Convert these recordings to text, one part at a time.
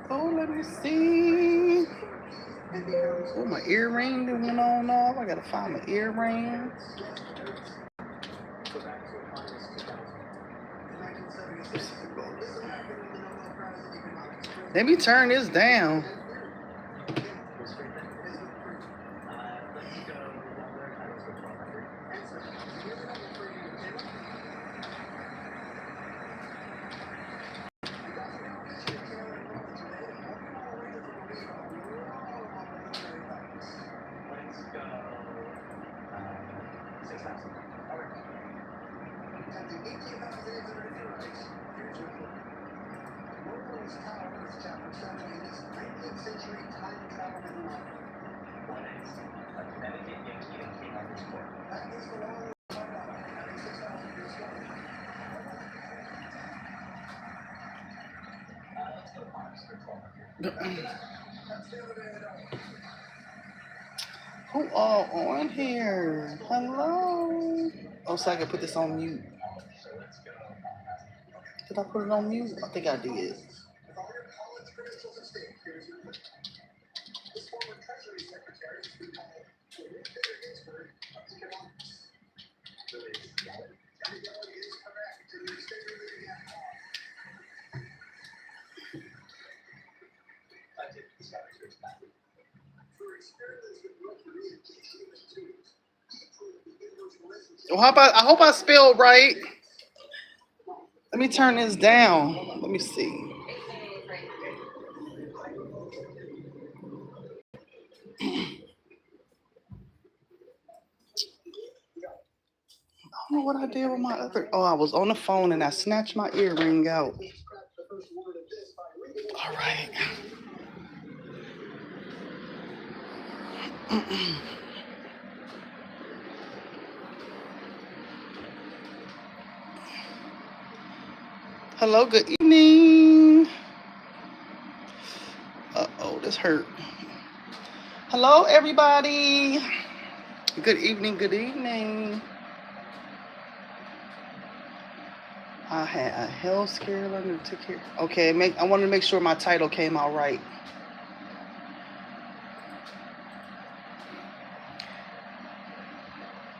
Oh, let me see. Oh, my earring that went on off. I gotta find my earring. Let me turn this down. Who all on here? Hello. Oh, so I can put this on mute. Did I put it on mute? I think I did. Well, I hope I spelled right. Let me turn this down. Let me see. I don't know what I did with my other. Oh, I was on the phone and I snatched my earring out. All right. Hello, good evening. Uh-oh, this hurt. Hello, everybody. Good evening, good evening. I had a health scare. Let me take care. Okay, I wanted to make sure my title came out right.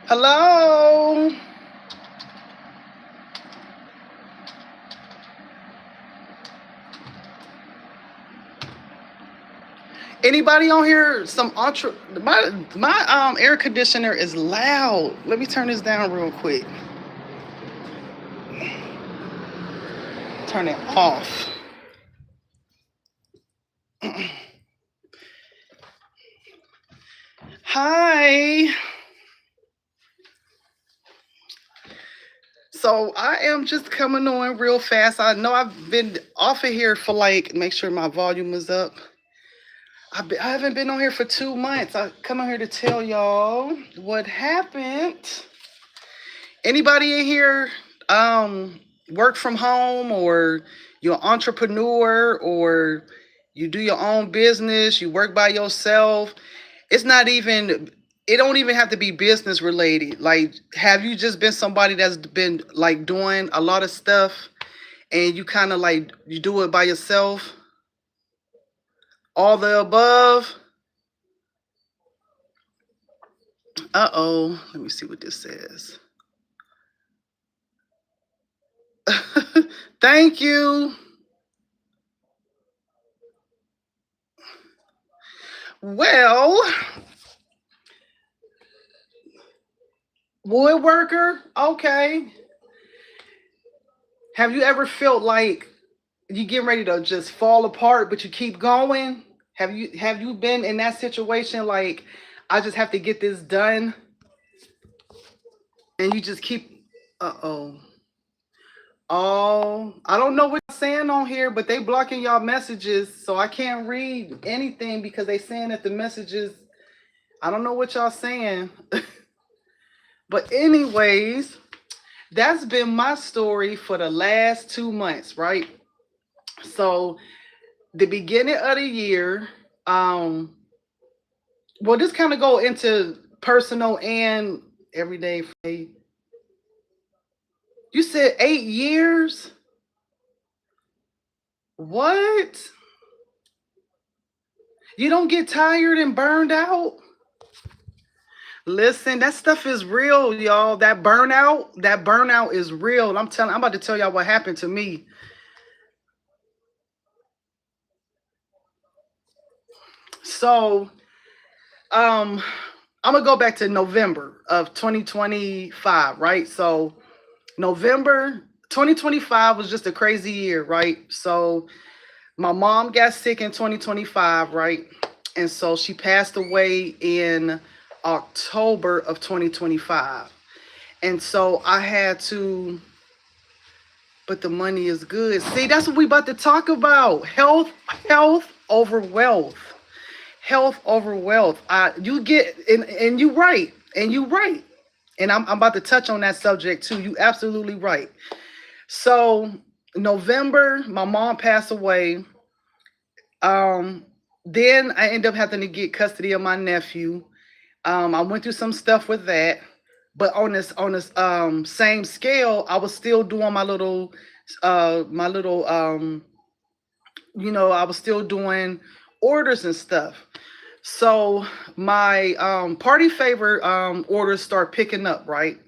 Hello. Anybody on here? My air conditioner is loud. Let me turn this down real quick. Turn it off. Hi. So I am just coming on real fast. I know I've been off of here for make sure my volume is up. I haven't been on here for 2 months. I come on here to tell y'all what happened. Anybody in here work from home, or you're an entrepreneur, or you do your own business, you work by yourself? It don't even have to be business related. Like, have you just been somebody that's been doing a lot of stuff and you kind of you do it by yourself? All the above? Uh-oh, let me see what this says. Thank you. Well, woodworker, okay. Have you ever felt like you getting ready to just fall apart, but you keep going? Have you been in that situation? Like, I just have to get this done, and you just keep. Uh-oh. Oh, I don't know what you're saying on here, but they blocking y'all messages, so I can't read anything because they saying that the messages. I don't know what y'all saying. But anyways, that's been my story for the last 2 months, right? So the beginning of the year, well, this kind of go into personal and everyday. You said 8 years? What? You don't get tired and burned out? Listen, that stuff is real, y'all. That burnout is real. I'm about to tell y'all what happened to me. So, um, I'm gonna go back to November of 2025, right? So, November 2025 was just a crazy year, right? So, my mom got sick in 2025, right? And so she passed away in October of 2025. And so I had to, but the money is good. See, that's what we about to talk about. Health over wealth. Health over wealth. You get, and you right. And you right. And I'm about to touch on that subject too. You absolutely right. So November, my mom passed away. Um, then I ended up having to get custody of my nephew. I went through some stuff with that, but on this same scale, I was still doing my little I was still doing orders and stuff. So my party favor orders start picking up, right?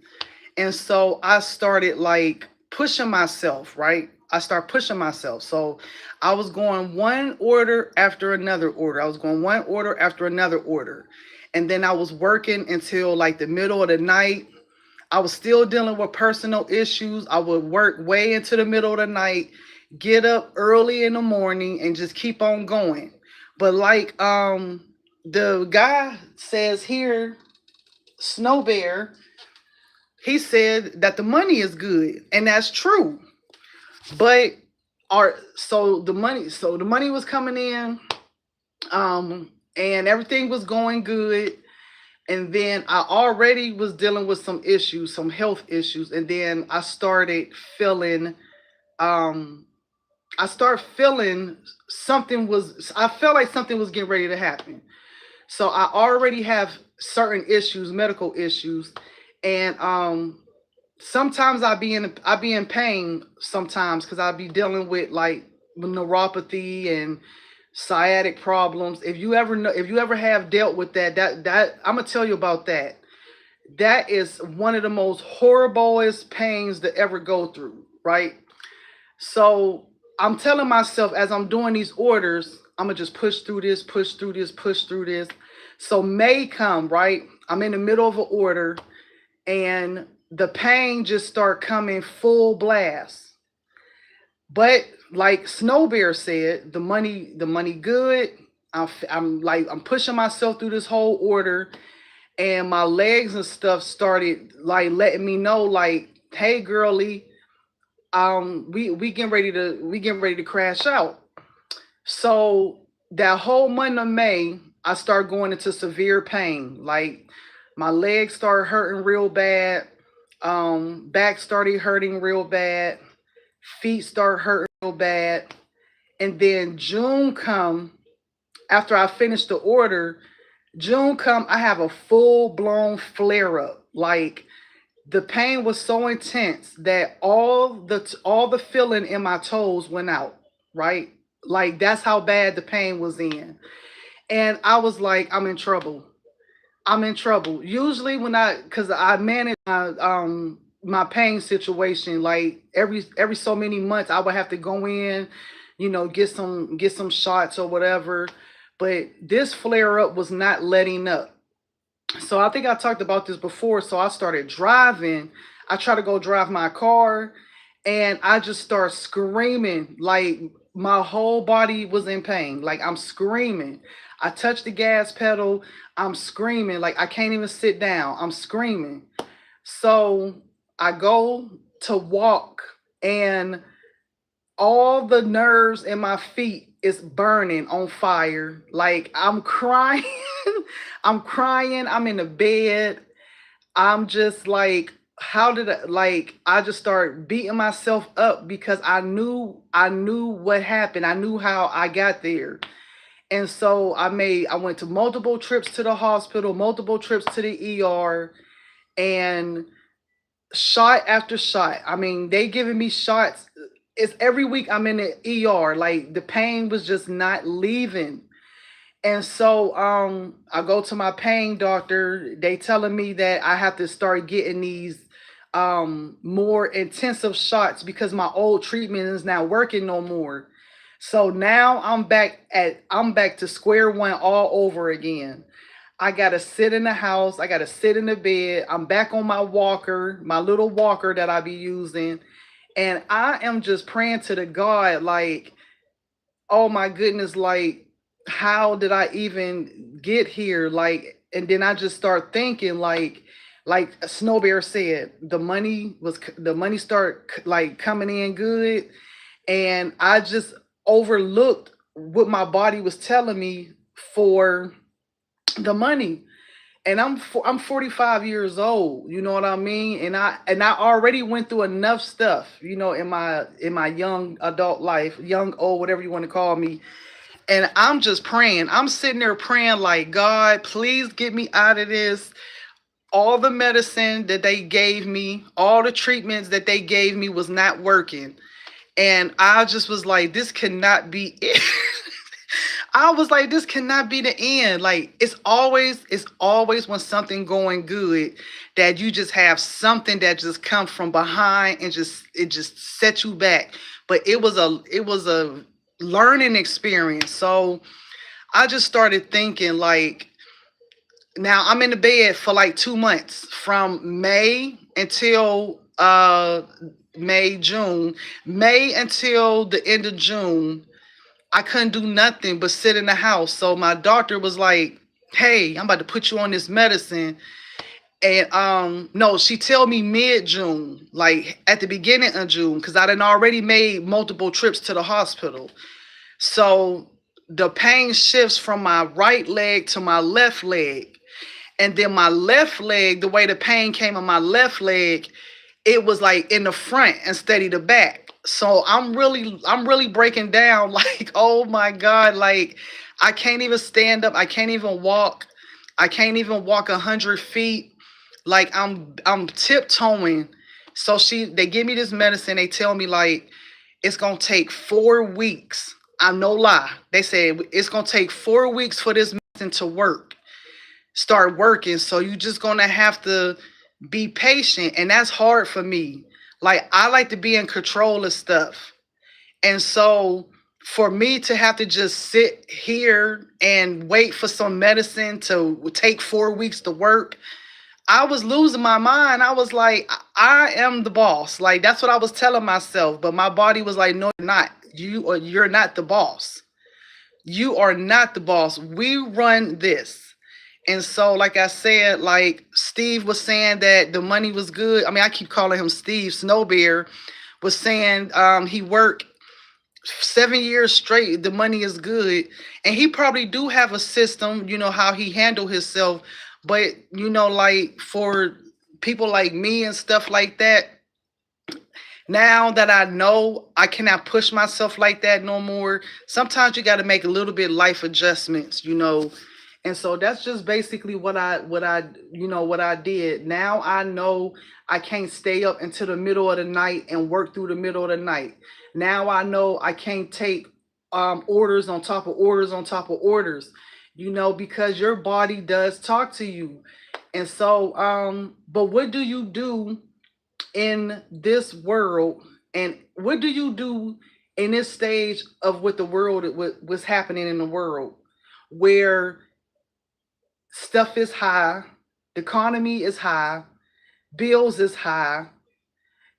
And so I started like pushing myself, right? I started pushing myself. So I was going one order after another order. I was going one order after another order. And then I was working until like the middle of the night. I was still dealing with personal issues. I would work way into the middle of the night, get up early in the morning and just keep on going. But like the guy says here, Snow Bear, he said that the money is good, and that's true. But our so the money was coming in, and everything was going good. And then I already was dealing with some issues, some health issues, and then feeling, um, I started feeling I felt like something was getting ready to happen. So I already have certain issues, medical issues, and sometimes I be in pain sometimes because I be dealing with like neuropathy and sciatic problems. If you ever have dealt with that I'm gonna tell you about that. That is one of the most horriblest pains to ever go through, right? So I'm telling myself as I'm doing these orders, I'm gonna just push through this, push through this, push through this. So May come, right? I'm in the middle of an order and the pain just start coming full blast. But like Snow Bear said, the money good. I'm pushing myself through this whole order, and my legs and stuff started like letting me know like, hey girly, we getting ready to crash out. So that whole month of May, I started going into severe pain. Like my legs started hurting real bad. Back started hurting real bad. Feet start hurting real bad. And then June come, after I finish the order, June come, I have a full blown flare up. Like the pain was so intense that all the feeling in my toes went out, right? Like that's how bad the pain was in. And I was like, I'm in trouble. I'm in trouble. Usually when cuz I manage my pain situation like every so many months I would have to go in, get some shots or whatever. But this flare up was not letting up. So I think I talked about this before. So I started driving. I try to go drive my car and I just start screaming like my whole body was in pain. Like I'm screaming. I touch the gas pedal. I'm screaming. Like I can't even sit down. I'm screaming. So I go to walk and all the nerves in my feet is burning on fire. Like I'm crying. I'm crying. I'm in the bed. I'm just like, how did I just start beating myself up because I knew what happened. I knew how I got there. And so I went to multiple trips to the hospital, multiple trips to the ER, and shot after shot. I mean, they giving me shots. It's every week I'm in the ER. Like the pain was just not leaving. And so I go to my pain doctor. They telling me that I have to start getting these more intensive shots because my old treatment is not working no more. So now I'm back to square one all over again. I gotta sit in the house. I gotta sit in the bed. I'm back on my walker, my little walker that I be using. And I am just praying to the God, like, oh my goodness, like, how did I even get here? Like, and then I just start thinking, like Snow Bear said, the money start like coming in good. And I just overlooked what my body was telling me for the money. And I'm 45 years old, you know what I mean? And I already went through enough stuff, in my young adult life, young old, whatever you want to call me. And I'm just praying. I'm sitting there praying like, God, please get me out of this. All the medicine that they gave me, all the treatments that they gave me was not working. And I just was like, this cannot be it. I was like, this cannot be the end. Like it's always when something going good that you just have something that just comes from behind and it just sets you back. But it was a learning experience. So I just started thinking like, now I'm in the bed for like 2 months from May until May, June, May until the end of June. I couldn't do nothing but sit in the house. So my doctor was like, "Hey, I'm about to put you on this medicine." And no, she tell me mid June, like at the beginning of June, because I done already made multiple trips to the hospital. So the pain shifts from my right leg to my left leg. And then my left leg, the way the pain came on my left leg, it was like in the front instead of the back. So I'm really breaking down like, oh my God, like I can't even stand up. I can't even walk. I can't even walk 100 feet. Like I'm tiptoeing. So they give me this medicine. They tell me like it's gonna take 4 weeks. I'm no lie. They said it's gonna take 4 weeks for this medicine to start working. So you just gonna have to be patient. And that's hard for me. Like I like to be in control of stuff. And so for me to have to just sit here and wait for some medicine to take 4 weeks to work, I was losing my mind. I was like, I am the boss. Like that's what I was telling myself. But my body was like, no, you're not. You're not the boss. You are not the boss. We run this. And so, like I said, like Steve was saying that the money was good. I mean, I keep calling him Steve. Snowbear was saying he worked 7 years straight. The money is good, and he probably do have a system. You know how he handle himself, but like for people like me and stuff like that. Now that I know I cannot push myself like that no more, sometimes you got to make a little bit life adjustments. And so that's just basically what I did. Now I know I can't stay up until the middle of the night and work through the middle of the night. Now I know I can't take orders on top of orders on top of orders, because your body does talk to you. And so but what do you do in this world, and what do you do in this stage of what the world, what's happening in the world, where stuff is high, the economy is high, bills is high?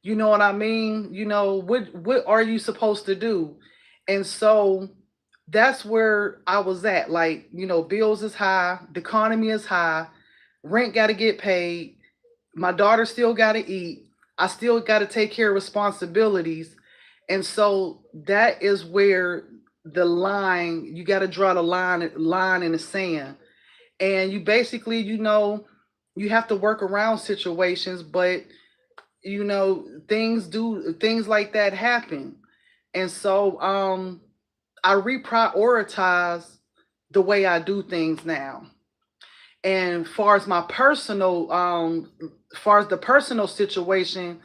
You know what I mean? What are you supposed to do? And so that's where I was at. Like, bills is high, the economy is high, rent got to get paid, my daughter still got to eat, I still got to take care of responsibilities. And so that is where the line, you got to draw the line in the sand. And you basically, you have to work around situations, but things like that happen. And so I reprioritize the way I do things now. And far as my personal, far as the personal situation,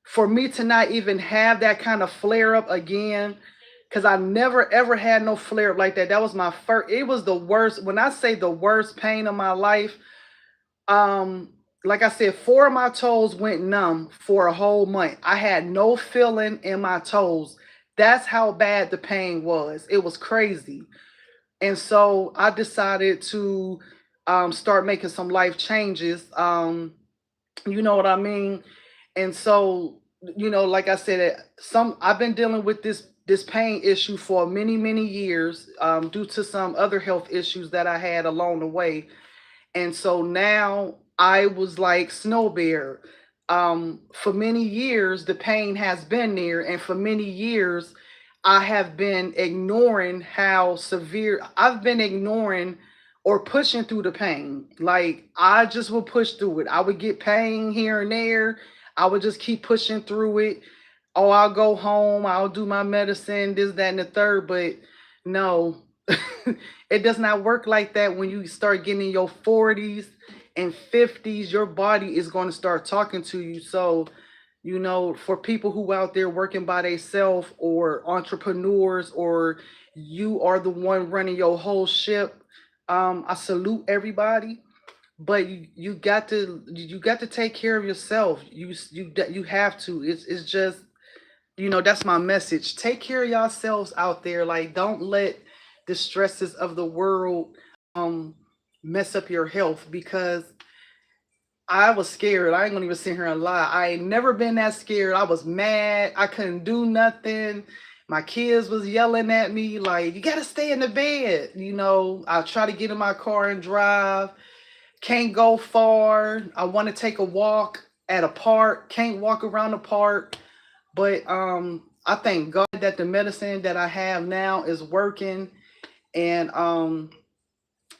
for me to not even have that kind of flare up again, because I never ever had no flare up like that. That was my first. It was the worst. When I say the worst pain of my life, um, like I said, four of my toes went numb for a whole month. I had no feeling in my toes. That's how bad the pain was. It was crazy. And so I decided to start making some life changes. You know what I mean? And so, like I said, I've been dealing with this pain issue for many years, due to some other health issues that I had along the way. And so now I was like Snow Bear. For many years, the pain has been there. And for many years, I have been ignoring how severe I've been ignoring or pushing through the pain. Like I just would push through it. I would get pain here and there. I would just keep pushing through it. Oh, I'll go home. I'll do my medicine, this, that, and the third. But no, it does not work like that. When you start getting in your 40s and 50s, your body is going to start talking to you. So, for people who out there working by themselves or entrepreneurs, or you are the one running your whole ship, I salute everybody. But you got to take care of yourself. You have to. It's just, that's my message. Take care of yourselves out there. Like, don't let the stresses of the world um mess up your health, because I was scared. I ain't gonna even sit here and lie. I ain't never been that scared. I was mad. I couldn't do nothing. My kids was yelling at me like, you gotta stay in the bed. I try to get in my car and drive. Can't go far. I want to take a walk at a park. Can't walk around the park. But I thank God that the medicine that I have now is working. And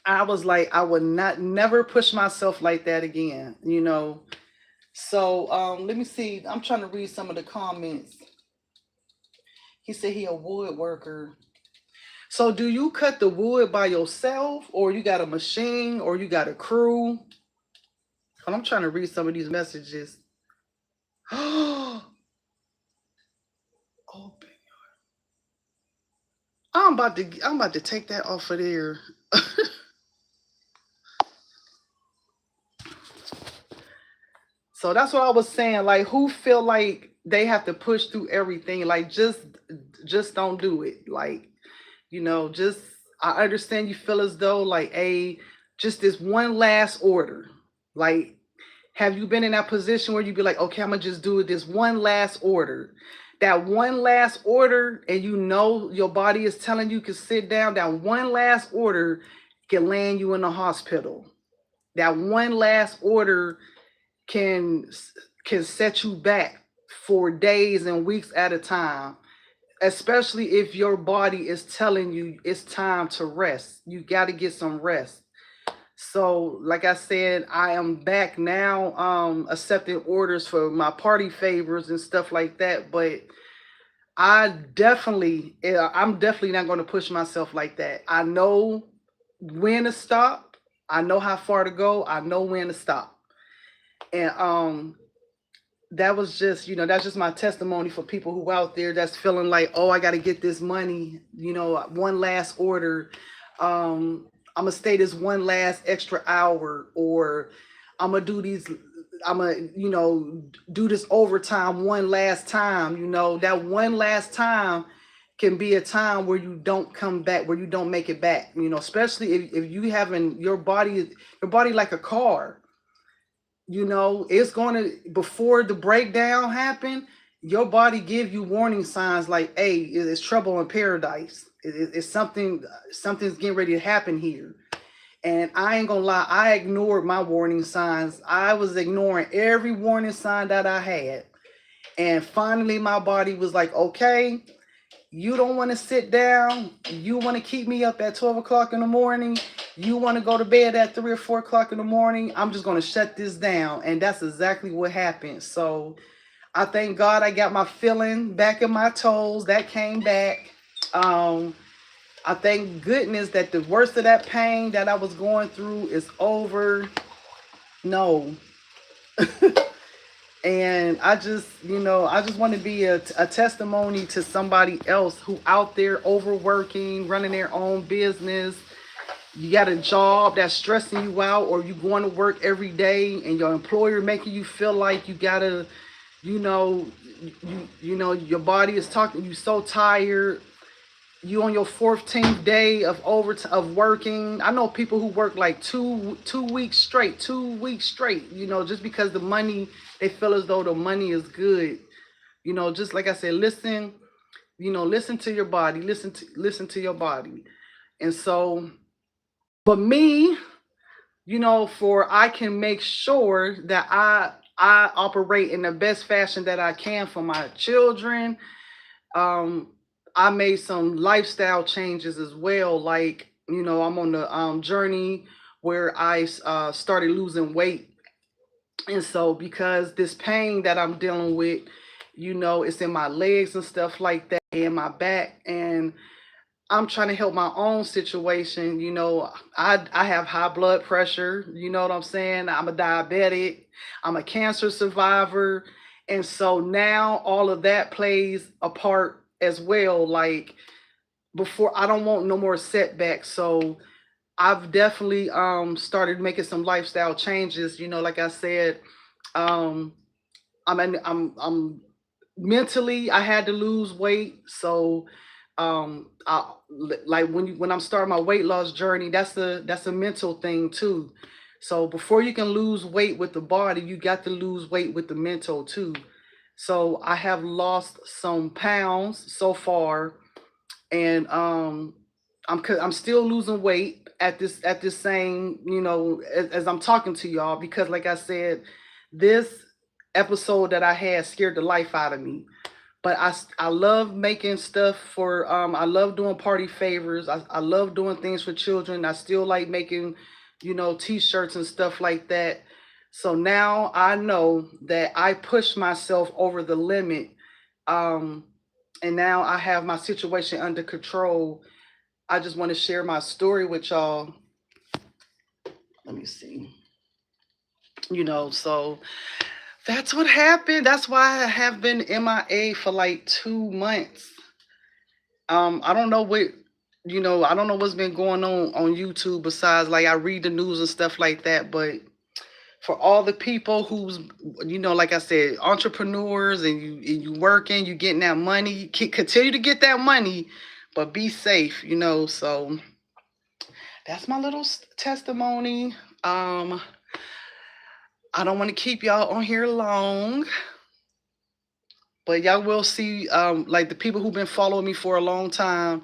I was like, I would not never push myself like that again. So let me see. I'm trying to read some of the comments. He said he a woodworker. So do you cut the wood by yourself, or you got a machine, or you got a crew? And I'm trying to read some of these messages. Oh, I'm about to take that off of there. So that's what I was saying. Like, who feel like they have to push through everything? Like, just don't do it. Like, just I understand you feel as though like just this one last order. Like, have you been in that position where you be like, okay, I'm gonna just do it this one last order? That one last order, and your body is telling you can sit down. That one last order can land you in the hospital. That one last order can can set you back for days and weeks at a time, especially if your body is telling you it's time to rest. You got to get some rest. So like I said, I am back now, accepting orders for my party favors and stuff like that. But I'm definitely not going to push myself like that. I know when to stop. I know how far to go. I know when to stop. And that was just, that's just my testimony for people who out there that's feeling like, oh, I got to get this money, one last order. I'm gonna stay this one last extra hour, or I'm gonna do these. I'm gonna, do this overtime one last time. That one last time can be a time where you don't come back, where you don't make it back. Especially if you having your body like a car. It's going to, before the breakdown happen, your body give you warning signs like, hey, it's trouble in paradise. It's something's getting ready to happen here. And I ain't gonna lie, I ignored my warning signs. I was ignoring every warning sign that I had. And finally my body was like, okay, you don't want to sit down. You want to keep me up at 12 o'clock in the morning. You want to go to bed at 3 or 4 o'clock in the morning. I'm just going to shut this down. And that's exactly what happened. So I thank God I got my feeling back in my toes. That came back. I thank goodness that the worst of that pain that I was going through is over. No. And I just want to be a testimony to somebody else who out there overworking, running their own business. You got a job that's stressing you out, or you going to work every day and your employer making you feel like you gotta, you know, your body is talking you so tired. You on your 14th day of working. I know people who work like two weeks straight, 2 weeks straight, just because the money, they feel as though the money is good. Just like I said, listen to your body, listen to your body. And so for me, for I can make sure that I operate in the best fashion that I can for my children. um I made some lifestyle changes as well. Like, I'm on the journey where I started losing weight. And so because this pain that I'm dealing with, it's in my legs and stuff like that, and my back, and I'm trying to help my own situation. I have high blood pressure. You know what I'm saying? I'm a diabetic. I'm a cancer survivor. And so now all of that plays a part as well. Like, before, I don't want no more setbacks. So I've definitely started making some lifestyle changes. Like I said, um I'm mentally, I had to lose weight. So like when I'm starting my weight loss journey, that's a mental thing too. So before you can lose weight with the body, you got to lose weight with the mental too. So I have lost some pounds so far, and I'm still losing weight at this same, as I'm talking to y'all, because like I said, this episode that I had scared the life out of me. But I love making stuff for, I love doing party favors. I love doing things for children. I still like making, t-shirts and stuff like that. So now I know that I pushed myself over the limit. Um, and now I have my situation under control. I just want to share my story with y'all. Let me see. So that's what happened. That's why I have been MIA for like 2 months. I don't know I don't know what's been going on YouTube, besides like I read the news and stuff like that. But for all the people who's, like I said, entrepreneurs, and you working, you getting that money, continue to get that money, but be safe. So that's my little testimony. I don't want to keep y'all on here long, but y'all will see, like the people who've been following me for a long time,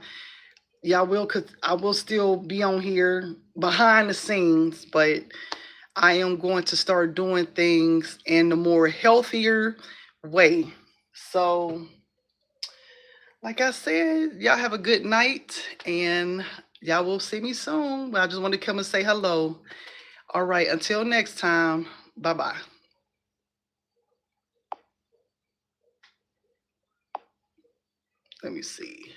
y'all will, cause I will still be on here behind the scenes, but I am going to start doing things in a more healthier way. So, like I said, y'all have a good night, and y'all will see me soon. But I just want to come and say hello. All right, until next time, bye bye. Let me see.